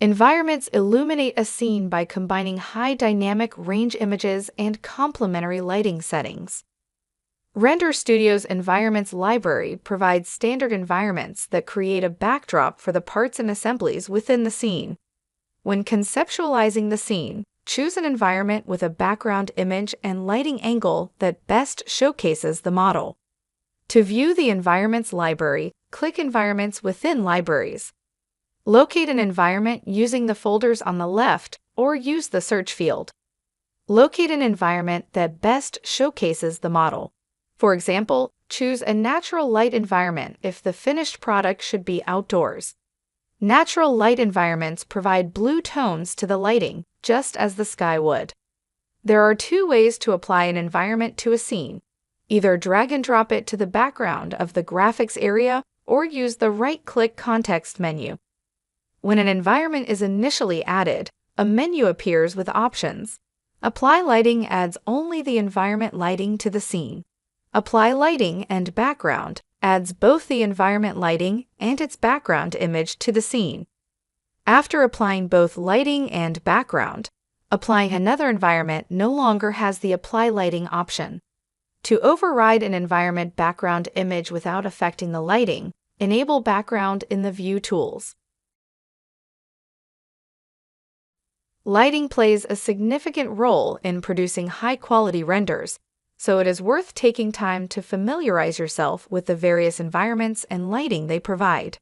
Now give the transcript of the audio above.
Environments illuminate a scene by combining high dynamic range images and complementary lighting settings. Render Studio's Environments library provides standard environments that create a backdrop for the parts and assemblies within the scene. When conceptualizing the scene, choose an environment with a background image and lighting angle that best showcases the model. To view the Environments library, click Environments within Libraries. Locate an environment using the folders on the left or use the search field. Locate an environment that best showcases the model. For example, choose a natural light environment if the finished product should be outdoors. Natural light environments provide blue tones to the lighting, just as the sky would. There are two ways to apply an environment to a scene. Either drag and drop it to the background of the graphics area or use the right-click context menu. When an environment is initially added, a menu appears with options. Apply lighting adds only the environment lighting to the scene. Apply lighting and background adds both the environment lighting and its background image to the scene. After applying both lighting and background, applying another environment no longer has the Apply Lighting option. To override an environment background image without affecting the lighting, enable Background in the View tools. Lighting plays a significant role in producing high-quality renders, so it is worth taking time to familiarize yourself with the various environments and lighting they provide.